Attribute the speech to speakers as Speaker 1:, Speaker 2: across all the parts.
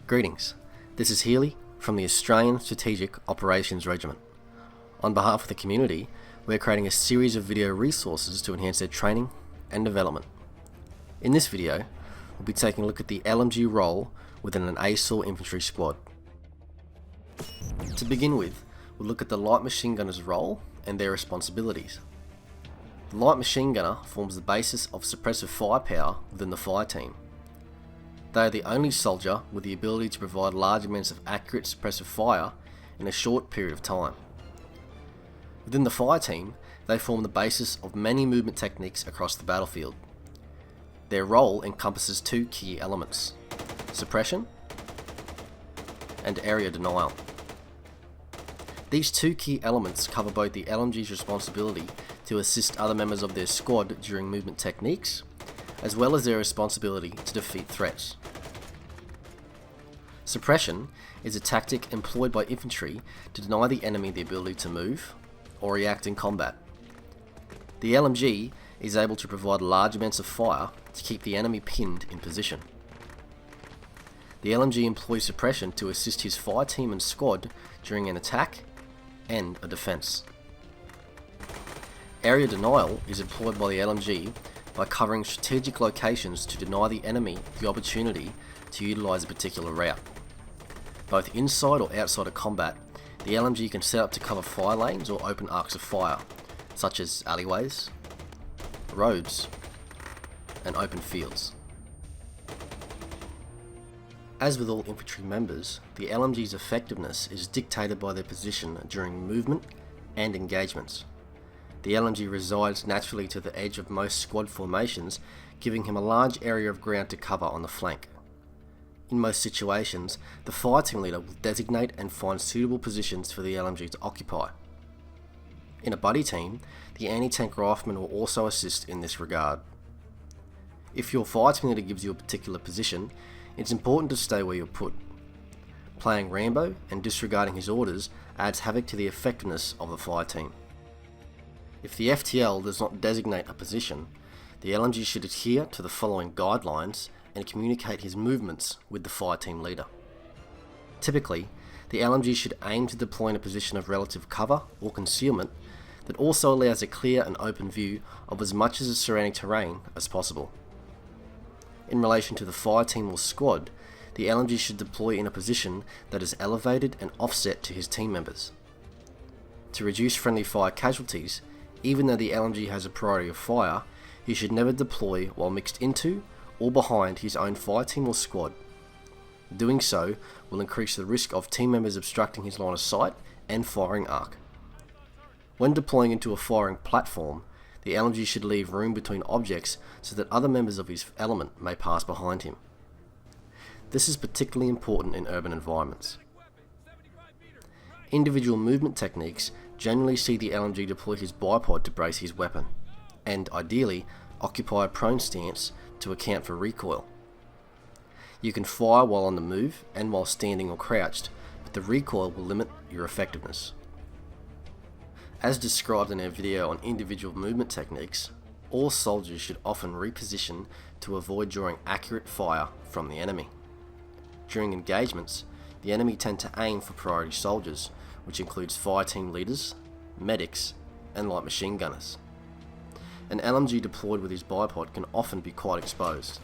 Speaker 1: Greetings, this is Healy from the Australian Strategic Operations Regiment. On behalf of the community, we're creating a series of video resources to enhance their training and development. In this video, we'll be taking a look at the LMG ROLE within an Asor infantry squad. To begin with, we'll look at the light machine gunner's role and their responsibilities. The light machine gunner forms the basis of suppressive firepower within the fire team. They are the only soldier with the ability to provide large amounts of accurate suppressive fire in a short period of time. Within the fire team, they form the basis of many movement techniques across the battlefield. Their role encompasses two key elements: suppression and area denial. These two key elements cover both the LMG's responsibility to assist other members of their squad during movement techniques, as well as their responsibility to defeat threats. Suppression is a tactic employed by infantry to deny the enemy the ability to move or react in combat. The LMG is able to provide large amounts of fire to keep the enemy pinned in position. The LMG employs suppression to assist his fire team and squad during an attack and a defense. Area denial is employed by the LMG by covering strategic locations to deny the enemy the opportunity to utilize a particular route. Both inside or outside of combat, the LMG can set up to cover fire lanes or open arcs of fire, such as alleyways, roads, and open fields. As with all infantry members, the LMG's effectiveness is dictated by their position during movement and engagements. The LMG resides naturally to the edge of most squad formations, giving him a large area of ground to cover on the flank. In most situations, the fire team leader will designate and find suitable positions for the LMG to occupy. In a buddy team, the anti-tank rifleman will also assist in this regard. If your fire team leader gives you a particular position, it's important to stay where you're put. Playing Rambo and disregarding his orders adds havoc to the effectiveness of the fire team. If the FTL does not designate a position, the LMG should adhere to the following guidelines and communicate his movements with the fire team leader. Typically, the LMG should aim to deploy in a position of relative cover or concealment that also allows a clear and open view of as much of the surrounding terrain as possible. In relation to the fire team or squad, the LMG should deploy in a position that is elevated and offset to his team members. To reduce friendly fire casualties, even though the LMG has a priority of fire, he should never deploy while mixed into or behind his own fire team or squad. Doing so will increase the risk of team members obstructing his line of sight and firing arc. When deploying into a firing platform, the LMG should leave room between objects so that other members of his element may pass behind him. This is particularly important in urban environments. Individual movement techniques generally see the LMG deploy his bipod to brace his weapon, and ideally occupy a prone stance to account for recoil. You can fire while on the move and while standing or crouched, but the recoil will limit your effectiveness. As described in our video on individual movement techniques, all soldiers should often reposition to avoid drawing accurate fire from the enemy. During engagements, the enemy tend to aim for priority soldiers, which includes fire team leaders, medics, and light machine gunners. An LMG deployed with his bipod can often be quite exposed.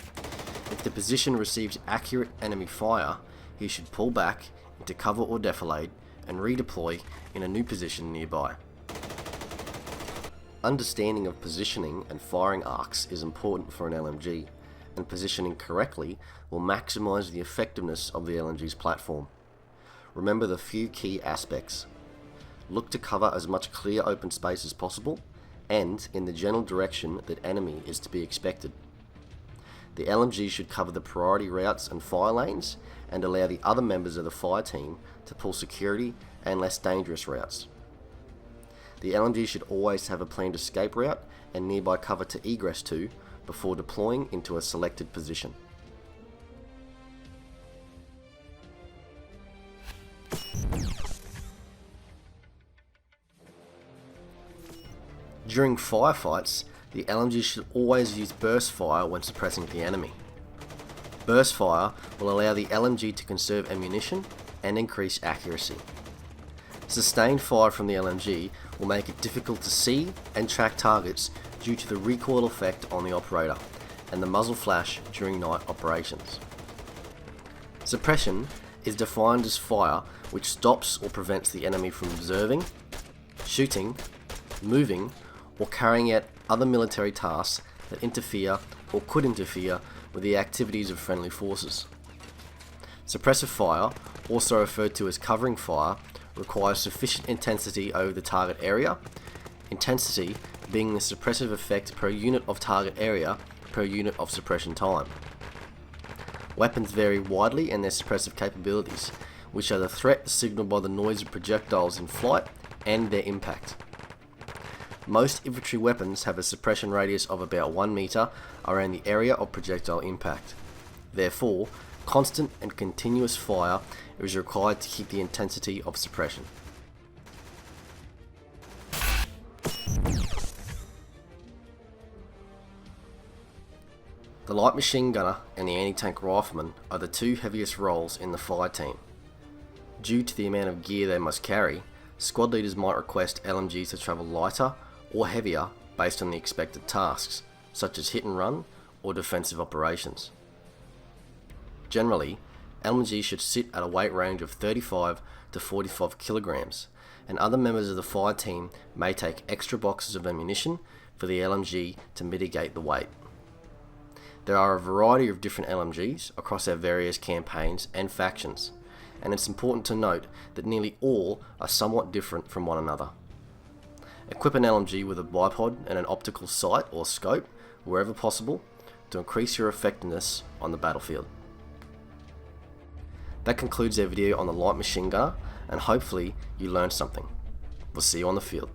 Speaker 1: If the position receives accurate enemy fire, he should pull back into cover or defilade and redeploy in a new position nearby. Understanding of positioning and firing arcs is important for an LMG, and positioning correctly will maximise the effectiveness of the LMG's platform. Remember the few key aspects. Look to cover as much clear open space as possible, and in the general direction that enemy is to be expected. The LMG should cover the priority routes and fire lanes and allow the other members of the fire team to pull security and less dangerous routes. The LMG should always have a planned escape route and nearby cover to egress to before deploying into a selected position. During firefights, the LMG should always use burst fire when suppressing the enemy. Burst fire will allow the LMG to conserve ammunition and increase accuracy. Sustained fire from the LMG will make it difficult to see and track targets due to the recoil effect on the operator and the muzzle flash during night operations. Suppression is defined as fire which stops or prevents the enemy from observing, shooting, moving, or carrying out other military tasks that interfere or could interfere with the activities of friendly forces. Suppressive fire, also referred to as covering fire, requires sufficient intensity over the target area, intensity being the suppressive effect per unit of target area per unit of suppression time. Weapons vary widely in their suppressive capabilities, which are the threat signalled by the noise of projectiles in flight and their impact. Most infantry weapons have a suppression radius of about 1 meter around the area of projectile impact. Therefore, constant and continuous fire is required to keep the intensity of suppression. The light machine gunner and the anti-tank rifleman are the two heaviest roles in the fire team. Due to the amount of gear they must carry, squad leaders might request LMGs to travel lighter or heavier based on the expected tasks, such as hit and run or defensive operations. Generally, LMGs should sit at a weight range of 35 to 45 kilograms, and other members of the fire team may take extra boxes of ammunition for the LMG to mitigate the weight. There are a variety of different LMGs across our various campaigns and factions, and it's important to note that nearly all are somewhat different from one another. Equip an LMG with a bipod and an optical sight or scope wherever possible to increase your effectiveness on the battlefield. That concludes our video on the light machine gunner, and hopefully you learned something. We'll see you on the field.